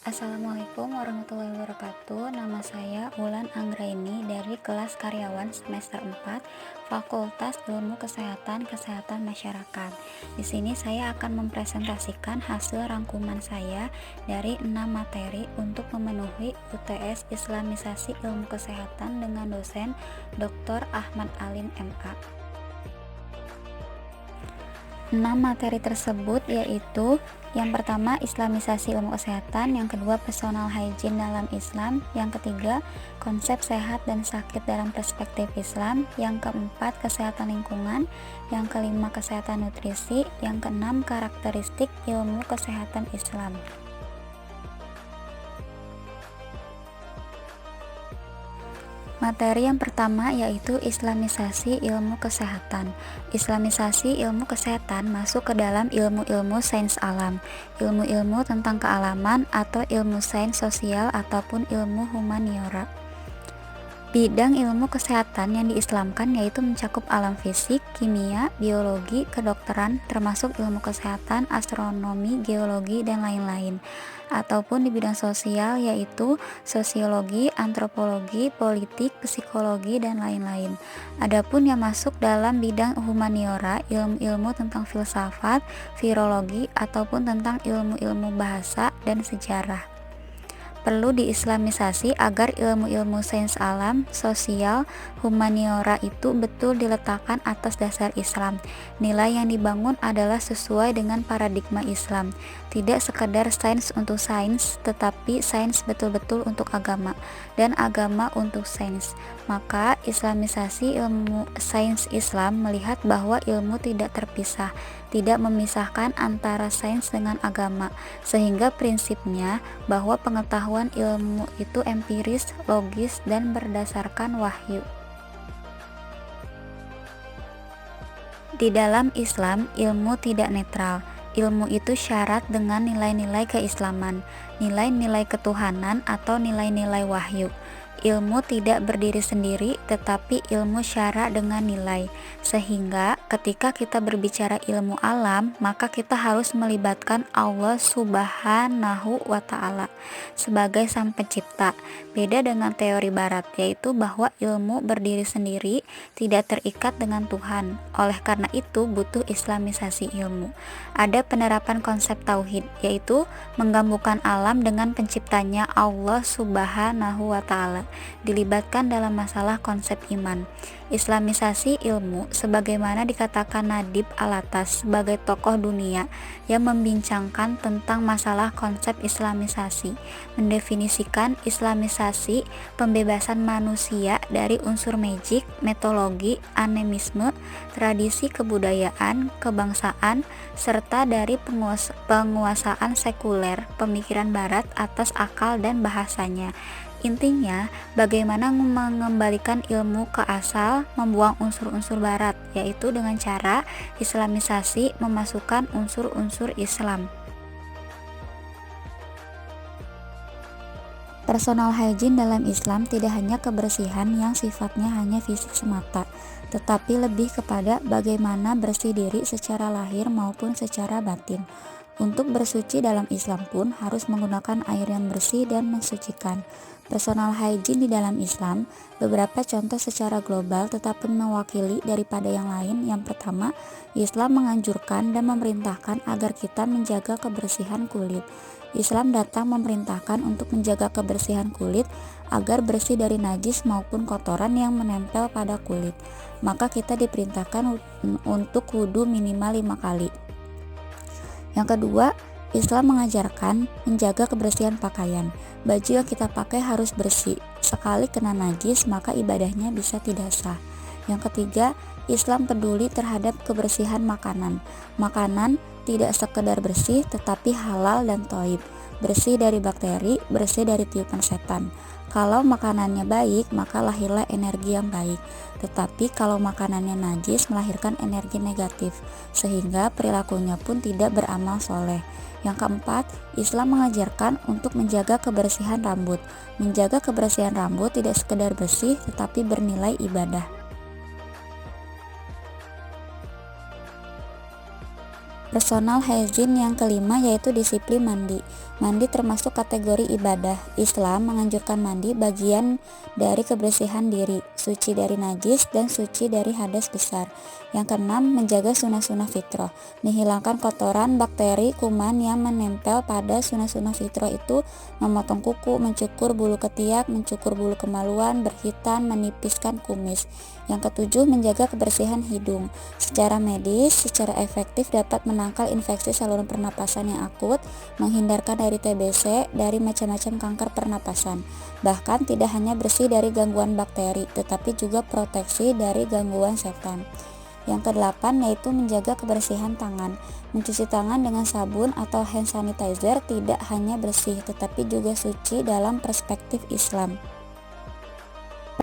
Assalamualaikum warahmatullahi wabarakatuh. Nama saya Ulan Anggraini dari kelas karyawan semester 4, Fakultas Ilmu Kesehatan Masyarakat. Di sini saya akan mempresentasikan hasil rangkuman saya dari 6 materi untuk memenuhi UTS Islamisasi Ilmu Kesehatan dengan dosen Dr. Ahmad Alim MA. 6 materi tersebut yaitu yang pertama Islamisasi ilmu kesehatan, yang kedua personal hygiene dalam Islam, yang ketiga konsep sehat dan sakit dalam perspektif Islam, yang keempat kesehatan lingkungan, yang kelima kesehatan nutrisi, yang keenam karakteristik ilmu kesehatan Islam. Materi yang pertama yaitu Islamisasi ilmu kesehatan. Islamisasi ilmu kesehatan masuk ke dalam ilmu-ilmu sains alam, ilmu-ilmu tentang kealaman atau ilmu sains sosial ataupun ilmu humaniora. Bidang ilmu kesehatan yang diislamkan yaitu mencakup alam fisik, kimia, biologi, kedokteran, termasuk ilmu kesehatan, astronomi, geologi, dan lain-lain. Ataupun di bidang sosial yaitu sosiologi, antropologi, politik, psikologi, dan lain-lain. Adapun yang masuk dalam bidang humaniora, ilmu-ilmu tentang filsafat, filologi, ataupun tentang ilmu-ilmu bahasa dan sejarah. Perlu diislamisasi agar ilmu-ilmu sains alam, sosial, humaniora itu betul diletakkan atas dasar Islam. Nilai yang dibangun adalah sesuai dengan paradigma Islam. Tidak sekedar sains untuk sains, tetapi sains betul-betul untuk agama, dan agama untuk sains. Maka Islamisasi ilmu sains Islam melihat bahwa ilmu tidak terpisah, tidak memisahkan antara sains dengan agama, sehingga prinsipnya bahwa pengetahuan ilmu itu empiris, logis, dan berdasarkan wahyu. Di dalam Islam, ilmu tidak netral. Ilmu itu syarat dengan nilai-nilai keislaman, nilai-nilai ketuhanan atau nilai-nilai wahyu. Ilmu tidak berdiri sendiri, tetapi ilmu syara dengan nilai. Sehingga ketika kita berbicara ilmu alam, maka kita harus melibatkan Allah Subhanahu wa Ta'ala sebagai Sang Pencipta. Beda dengan teori barat, yaitu bahwa ilmu berdiri sendiri, tidak terikat dengan Tuhan. Oleh karena itu butuh islamisasi ilmu. Ada penerapan konsep tauhid, yaitu menggabungkan alam dengan penciptanya Allah Subhanahu wa Ta'ala, dilibatkan dalam masalah konsep iman. Islamisasi ilmu sebagaimana dikatakan Nadib Alatas sebagai tokoh dunia yang membincangkan tentang masalah konsep islamisasi, mendefinisikan islamisasi pembebasan manusia dari unsur magic, mitologi, animisme, tradisi kebudayaan, kebangsaan, serta dari penguasaan sekuler pemikiran barat atas akal dan bahasanya. Intinya, bagaimana mengembalikan ilmu ke asal, membuang unsur-unsur barat, yaitu dengan cara islamisasi memasukkan unsur-unsur Islam. Personal hygiene dalam Islam tidak hanya kebersihan yang sifatnya hanya fisik semata, tetapi lebih kepada bagaimana bersih diri secara lahir maupun secara batin. Untuk bersuci dalam Islam pun harus menggunakan air yang bersih dan mensucikan. Personal hygiene di dalam Islam, beberapa contoh secara global tetapi mewakili daripada yang lain. Yang pertama, Islam menganjurkan dan memerintahkan agar kita menjaga kebersihan kulit. Islam datang memerintahkan untuk menjaga kebersihan kulit agar bersih dari najis maupun kotoran yang menempel pada kulit. Maka kita diperintahkan untuk wudu minimal 5 kali. Yang kedua, Islam mengajarkan menjaga kebersihan pakaian. Baju yang kita pakai harus bersih. Sekali kena najis, maka ibadahnya bisa tidak sah. Yang ketiga, Islam peduli terhadap kebersihan makanan. Makanan tidak sekedar bersih, tetapi halal dan thayyib. Bersih dari bakteri, bersih dari tiupan setan. Kalau makanannya baik, maka lahirlah energi yang baik. Tetapi kalau makanannya najis, melahirkan energi negatif, sehingga perilakunya pun tidak beramal soleh. Yang keempat, Islam mengajarkan untuk menjaga kebersihan rambut. Menjaga kebersihan rambut tidak sekedar bersih, tetapi bernilai ibadah. Personal hygiene yang kelima yaitu disiplin mandi. Mandi termasuk kategori ibadah. Islam menganjurkan mandi bagian dari kebersihan diri, suci dari najis dan suci dari hadas besar. Yang keenam, menjaga sunah-sunah fitrah. Menghilangkan kotoran, bakteri, kuman yang menempel pada sunah-sunah fitrah itu memotong kuku, mencukur bulu ketiak, mencukur bulu kemaluan, berhitan, menipiskan kumis. Yang ketujuh, menjaga kebersihan hidung. Secara medis, secara efektif dapat menangkal infeksi saluran pernapasan yang akut, menghindarkan dari TBC, dari macam-macam kanker pernapasan. Bahkan tidak hanya bersih dari gangguan bakteri, tetapi juga proteksi dari gangguan setan. Yang kedelapan yaitu menjaga kebersihan tangan. Mencuci tangan dengan sabun atau hand sanitizer tidak hanya bersih, tetapi juga suci dalam perspektif Islam.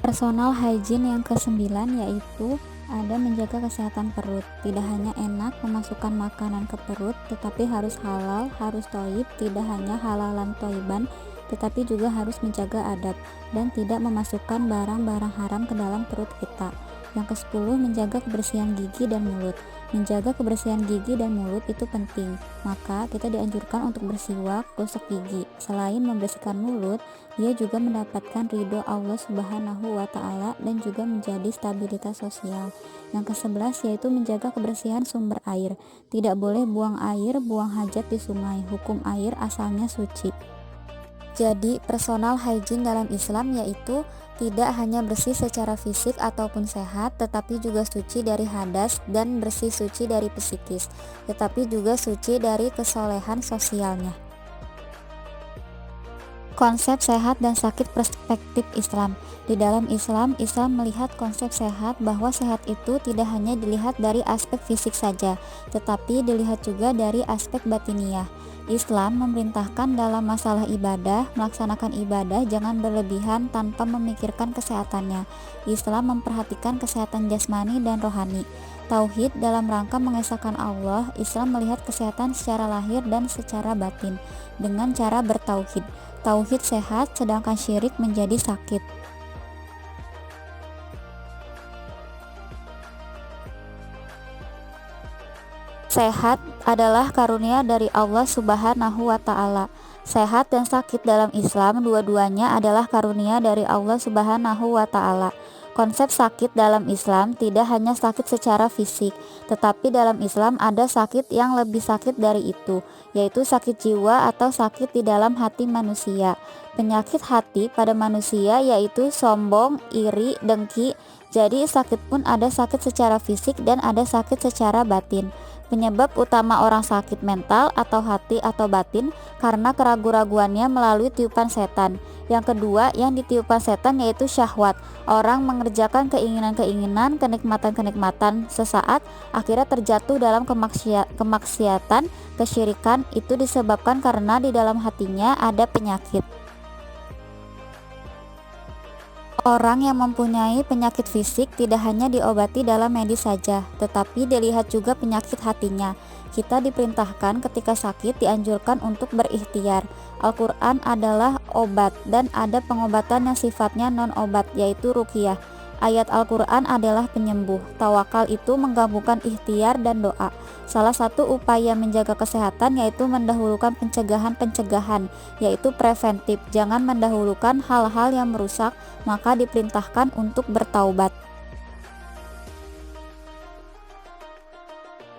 Personal hygiene yang kesembilan yaitu ada menjaga kesehatan perut. Tidak hanya enak memasukkan makanan ke perut, tetapi harus halal, harus thayyib, tidak hanya halalan thayyiban, tetapi juga harus menjaga adab dan tidak memasukkan barang-barang haram ke dalam perut kita. Yang ke-10, menjaga kebersihan gigi dan mulut. Menjaga kebersihan gigi dan mulut itu penting, maka kita dianjurkan untuk bersiwak, gosok gigi. Selain membersihkan mulut, dia juga mendapatkan ridho Allah Subhanahu wa Ta'ala dan juga menjadi stabilitas sosial. Yang ke-11 yaitu menjaga kebersihan sumber air. Tidak boleh buang air, buang hajat di sungai. Hukum air asalnya suci. Jadi, personal hygiene dalam Islam yaitu tidak hanya bersih secara fisik ataupun sehat, tetapi juga suci dari hadas dan bersih suci dari psikis, tetapi juga suci dari kesolehan sosialnya. Konsep sehat dan sakit perspektif Islam. Di dalam Islam melihat konsep sehat bahwa sehat itu tidak hanya dilihat dari aspek fisik saja, tetapi dilihat juga dari aspek batiniah. Islam memerintahkan dalam masalah ibadah, melaksanakan ibadah jangan berlebihan tanpa memikirkan kesehatannya. Islam memperhatikan kesehatan jasmani dan rohani. Tauhid dalam rangka mengesahkan Allah. Islam melihat kesehatan secara lahir dan secara batin dengan cara bertauhid. Tauhid sehat, sedangkan syirik menjadi sakit. Sehat adalah karunia dari Allah Subhanahu wa Ta'ala. Sehat dan sakit dalam Islam dua-duanya adalah karunia dari Allah Subhanahu wa Ta'ala. Konsep sakit dalam Islam tidak hanya sakit secara fisik, tetapi dalam Islam ada sakit yang lebih sakit dari itu, yaitu sakit jiwa atau sakit di dalam hati manusia. Penyakit hati pada manusia yaitu sombong, iri, dengki. Jadi sakit pun ada sakit secara fisik dan ada sakit secara batin. Penyebab utama orang sakit mental atau hati atau batin karena keraguan-raguannya melalui tiupan setan. Yang kedua yang ditiupan setan yaitu syahwat. Orang mengerjakan keinginan-keinginan, kenikmatan-kenikmatan sesaat, akhirnya terjatuh dalam kemaksiatan, kesyirikan. Itu disebabkan karena di dalam hatinya ada penyakit. Orang yang mempunyai penyakit fisik tidak hanya diobati dalam medis saja, tetapi dilihat juga penyakit hatinya. Kita diperintahkan ketika sakit dianjurkan untuk berikhtiar. Al-Quran adalah obat dan ada pengobatan yang sifatnya non-obat yaitu ruqyah. Ayat Al-Quran adalah penyembuh. Tawakal itu menggabungkan ikhtiar dan doa. Salah satu upaya menjaga kesehatan yaitu mendahulukan pencegahan-pencegahan, yaitu preventif. Jangan mendahulukan hal-hal yang merusak, maka diperintahkan untuk bertaubat.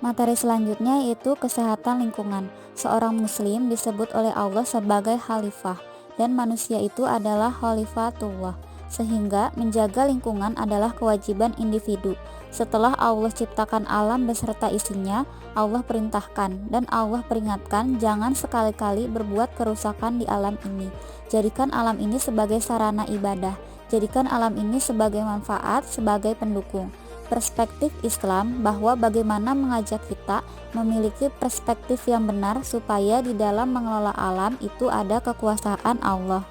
Materi selanjutnya yaitu kesehatan lingkungan. Seorang muslim disebut oleh Allah sebagai khalifah, dan manusia itu adalah khalifatullah. Sehingga menjaga lingkungan adalah kewajiban individu. Setelah Allah ciptakan alam beserta isinya, Allah perintahkan dan Allah peringatkan jangan sekali-kali berbuat kerusakan di alam ini. Jadikan alam ini sebagai sarana ibadah. Jadikan alam ini sebagai manfaat, sebagai pendukung. Perspektif Islam bahwa bagaimana mengajak kita memiliki perspektif yang benar supaya di dalam mengelola alam itu ada kekuasaan Allah.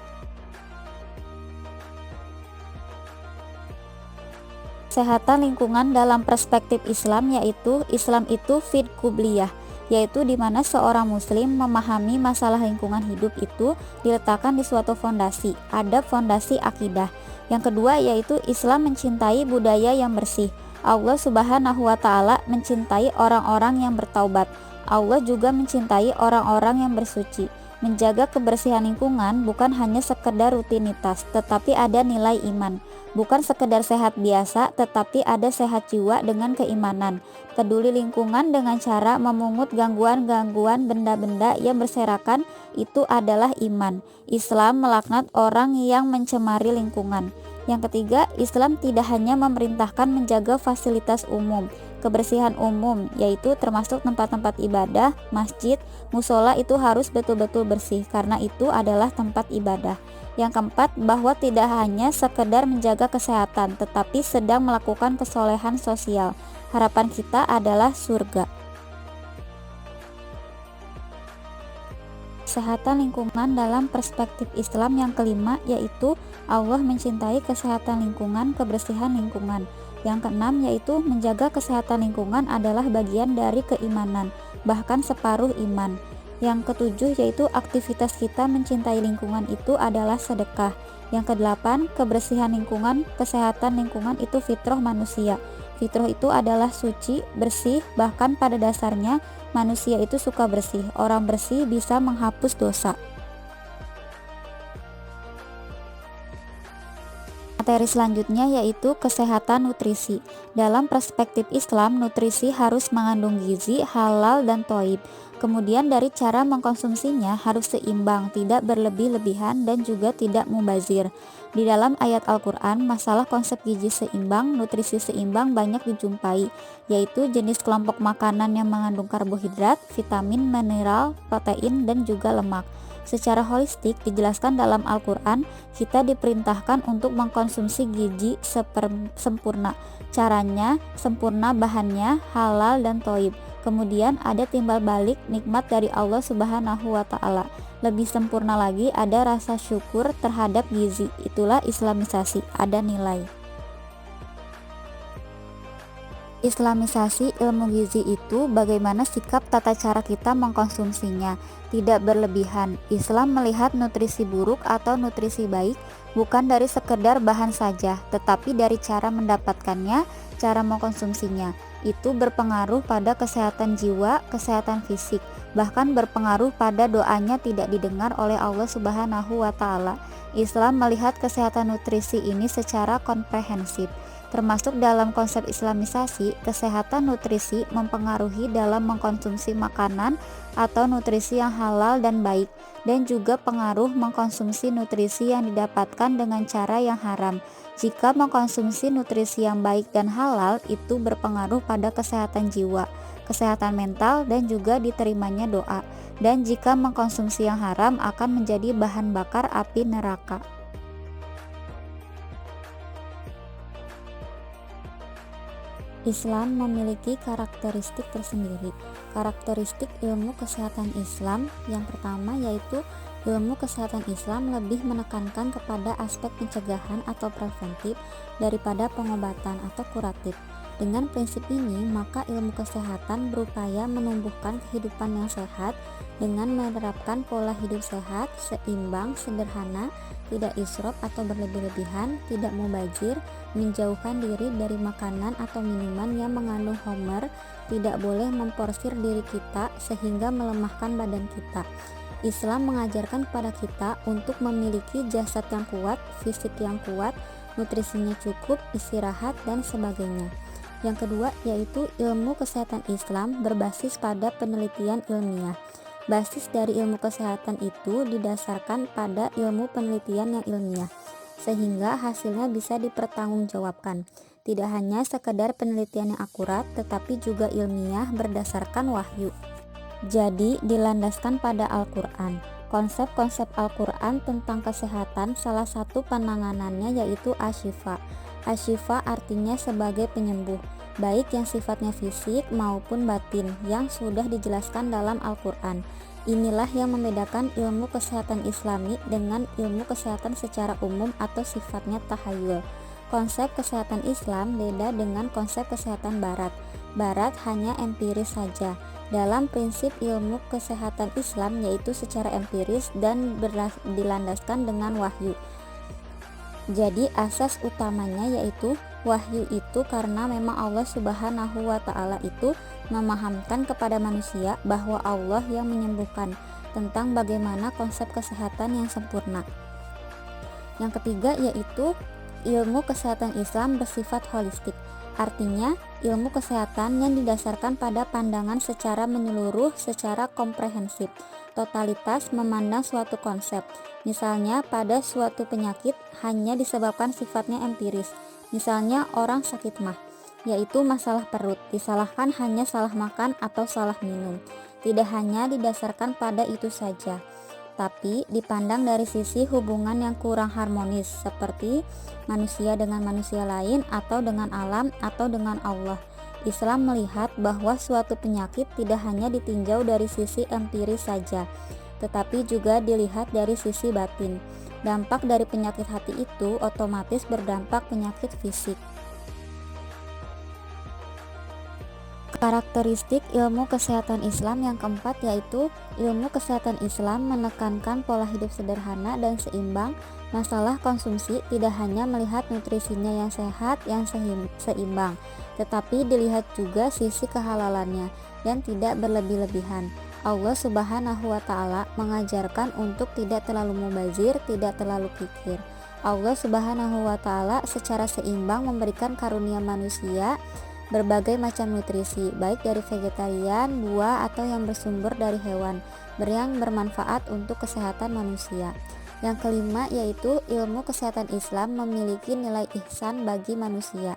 Kesehatan lingkungan dalam perspektif Islam yaitu Islam itu fid kubliyah, yaitu di mana seorang muslim memahami masalah lingkungan hidup itu diletakkan di suatu fondasi, ada fondasi akidah. Yang kedua yaitu Islam mencintai budaya yang bersih. Allah Subhanahu wa Ta'ala mencintai orang-orang yang bertaubat. Allah juga mencintai orang-orang yang bersuci. Menjaga kebersihan lingkungan bukan hanya sekedar rutinitas, tetapi ada nilai iman. Bukan sekedar sehat biasa, tetapi ada sehat jiwa dengan keimanan. Peduli lingkungan dengan cara memungut gangguan-gangguan benda-benda yang berserakan itu adalah iman. Islam melaknat orang yang mencemari lingkungan. Yang ketiga, Islam tidak hanya memerintahkan menjaga fasilitas umum, kebersihan umum, yaitu termasuk tempat-tempat ibadah, masjid, musola itu harus betul-betul bersih karena itu adalah tempat ibadah. Yang keempat, bahwa tidak hanya sekedar menjaga kesehatan, tetapi sedang melakukan kesolehan sosial. Harapan kita adalah surga. Kesehatan lingkungan dalam perspektif Islam yang kelima yaitu Allah mencintai kesehatan lingkungan, kebersihan lingkungan. Yang keenam yaitu menjaga kesehatan lingkungan adalah bagian dari keimanan, bahkan separuh iman. Yang ketujuh yaitu aktivitas kita mencintai lingkungan itu adalah sedekah. Yang kedelapan, kebersihan lingkungan, kesehatan lingkungan itu fitrah manusia. Fitrah itu adalah suci, bersih, bahkan pada dasarnya manusia itu suka bersih. Orang bersih bisa menghapus dosa. Materi selanjutnya yaitu kesehatan nutrisi. Dalam perspektif Islam, nutrisi harus mengandung gizi, halal, dan thayyib. Kemudian dari cara mengkonsumsinya harus seimbang, tidak berlebih-lebihan, dan juga tidak mubazir. Di dalam ayat Al-Quran, masalah konsep gizi seimbang, nutrisi seimbang banyak dijumpai, yaitu jenis kelompok makanan yang mengandung karbohidrat, vitamin, mineral, protein, dan juga lemak. Secara holistik dijelaskan dalam Al-Quran, kita diperintahkan untuk mengkonsumsi gizi sempurna. Caranya sempurna, bahannya halal dan thayyib. Kemudian ada timbal balik nikmat dari Allah Subhanahu wa Ta'ala. Lebih sempurna lagi ada rasa syukur terhadap gizi. Itulah islamisasi, ada nilai. Islamisasi ilmu gizi itu bagaimana sikap tata cara kita mengkonsumsinya, tidak berlebihan. Islam melihat nutrisi buruk atau nutrisi baik bukan dari sekedar bahan saja, tetapi dari cara mendapatkannya, cara mengkonsumsinya. Itu berpengaruh pada kesehatan jiwa, kesehatan fisik, bahkan berpengaruh pada doanya tidak didengar oleh Allah Subhanahu wa Ta'ala. Islam melihat kesehatan nutrisi ini secara komprehensif. Termasuk dalam konsep islamisasi, kesehatan nutrisi mempengaruhi dalam mengkonsumsi makanan atau nutrisi yang halal dan baik, dan juga pengaruh mengkonsumsi nutrisi yang didapatkan dengan cara yang haram. Jika mengkonsumsi nutrisi yang baik dan halal, itu berpengaruh pada kesehatan jiwa, kesehatan mental, dan juga diterimanya doa. Dan jika mengkonsumsi yang haram akan menjadi bahan bakar api neraka. Islam memiliki karakteristik tersendiri. Karakteristik ilmu kesehatan Islam yang pertama yaitu ilmu kesehatan Islam lebih menekankan kepada aspek pencegahan atau preventif daripada pengobatan atau kuratif. Dengan prinsip ini, maka ilmu kesehatan berupaya menumbuhkan kehidupan yang sehat dengan menerapkan pola hidup sehat, seimbang, sederhana, tidak israf atau berlebih-lebihan, tidak mubazir, menjauhkan diri dari makanan atau minuman yang mengandung homer, tidak boleh memporsir diri kita sehingga melemahkan badan kita. Islam mengajarkan kepada kita untuk memiliki jasad yang kuat, fisik yang kuat, nutrisinya cukup, istirahat, dan sebagainya. Yang kedua yaitu ilmu kesehatan Islam berbasis pada penelitian ilmiah. Basis dari ilmu kesehatan itu didasarkan pada ilmu penelitian yang ilmiah, sehingga hasilnya bisa dipertanggungjawabkan. Tidak hanya sekedar penelitian yang akurat, tetapi juga ilmiah berdasarkan wahyu. Jadi dilandaskan pada Al-Quran. Konsep-konsep Al-Quran tentang kesehatan salah satu penanganannya yaitu asyifa. Asyifa artinya sebagai penyembuh, baik yang sifatnya fisik maupun batin yang sudah dijelaskan dalam Al-Quran. Inilah yang membedakan ilmu kesehatan Islami dengan ilmu kesehatan secara umum atau sifatnya tahayul. Konsep kesehatan Islam beda dengan konsep kesehatan Barat. Barat hanya empiris saja. Dalam prinsip ilmu kesehatan Islam yaitu secara empiris dan dilandaskan dengan wahyu. Jadi asas utamanya yaitu wahyu itu karena memang Allah Subhanahu wa Ta'ala itu memahamkan kepada manusia bahwa Allah yang menyembuhkan, tentang bagaimana konsep kesehatan yang sempurna. Yang ketiga yaitu ilmu kesehatan Islam bersifat holistik. Artinya, ilmu kesehatan yang didasarkan pada pandangan secara menyeluruh, secara komprehensif, totalitas memandang suatu konsep. Misalnya, pada suatu penyakit hanya disebabkan sifatnya empiris. Misalnya, orang sakit mah, yaitu masalah perut, disalahkan hanya salah makan atau salah minum. Tidak hanya didasarkan pada itu saja, tapi dipandang dari sisi hubungan yang kurang harmonis, seperti manusia dengan manusia lain, atau dengan alam, atau dengan Allah. Islam melihat bahwa suatu penyakit tidak hanya ditinjau dari sisi empiris saja, tetapi juga dilihat dari sisi batin. Dampak dari penyakit hati itu otomatis berdampak penyakit fisik. Karakteristik ilmu kesehatan Islam yang keempat yaitu ilmu kesehatan Islam menekankan pola hidup sederhana dan seimbang. Masalah konsumsi tidak hanya melihat nutrisinya yang sehat, yang seimbang, tetapi dilihat juga sisi kehalalannya dan tidak berlebih-lebihan. Allah Subhanahu wa Ta'ala mengajarkan untuk tidak terlalu mubazir, tidak terlalu kikir. Allah Subhanahu wa Ta'ala secara seimbang memberikan karunia manusia berbagai macam nutrisi, baik dari vegetarian, buah, atau yang bersumber dari hewan, yang bermanfaat untuk kesehatan manusia. Yang kelima yaitu ilmu kesehatan Islam memiliki nilai ihsan bagi manusia.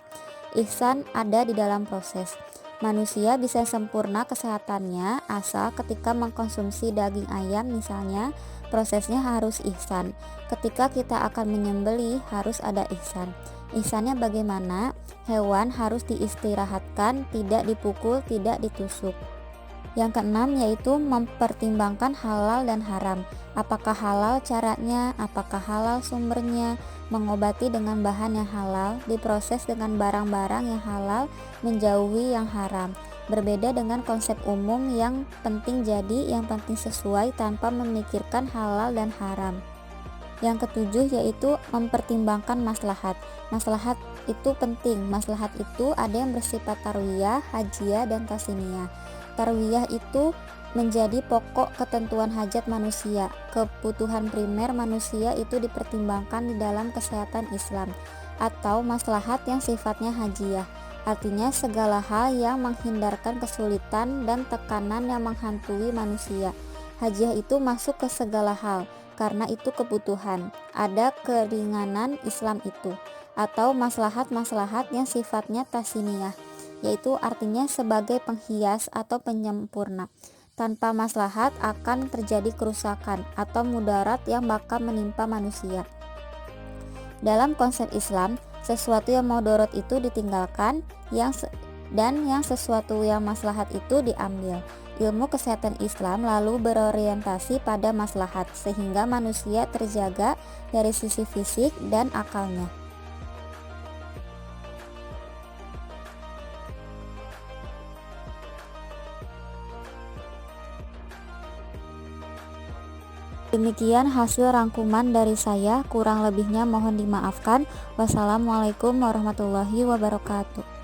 Ihsan ada di dalam proses. Manusia bisa sempurna kesehatannya asal ketika mengkonsumsi daging ayam misalnya, prosesnya harus ihsan. Ketika kita akan menyembelih harus ada ihsan. Ihsannya bagaimana? Hewan harus diistirahatkan, tidak dipukul, tidak ditusuk. Yang keenam yaitu mempertimbangkan halal dan haram. Apakah halal caranya, apakah halal sumbernya, mengobati dengan bahan yang halal, diproses dengan barang-barang yang halal, menjauhi yang haram. Berbeda dengan konsep umum yang penting jadi, yang penting sesuai tanpa memikirkan halal dan haram. Yang ketujuh yaitu mempertimbangkan maslahat. Maslahat itu penting. Maslahat itu ada yang bersifat tarwiyah, hajiyah, dan tasiniyah. Tarwiyah itu menjadi pokok ketentuan hajat manusia. Kebutuhan primer manusia itu dipertimbangkan di dalam kesehatan Islam. Atau maslahat yang sifatnya hajiyah, artinya segala hal yang menghindarkan kesulitan dan tekanan yang menghantui manusia. Hajiyah itu masuk ke segala hal, karena itu kebutuhan, ada keringanan Islam itu. Atau maslahat-maslahat yang sifatnya tasiniyah, yaitu artinya sebagai penghias atau penyempurna. Tanpa maslahat akan terjadi kerusakan atau mudarat yang bakal menimpa manusia. Dalam konsep Islam, sesuatu yang mudarat itu ditinggalkan, dan yang sesuatu yang maslahat itu diambil. Ilmu kesehatan Islam lalu berorientasi pada maslahat, sehingga manusia terjaga dari sisi fisik dan akalnya. Demikian hasil rangkuman dari saya, kurang lebihnya mohon dimaafkan. Wassalamualaikum warahmatullahi wabarakatuh.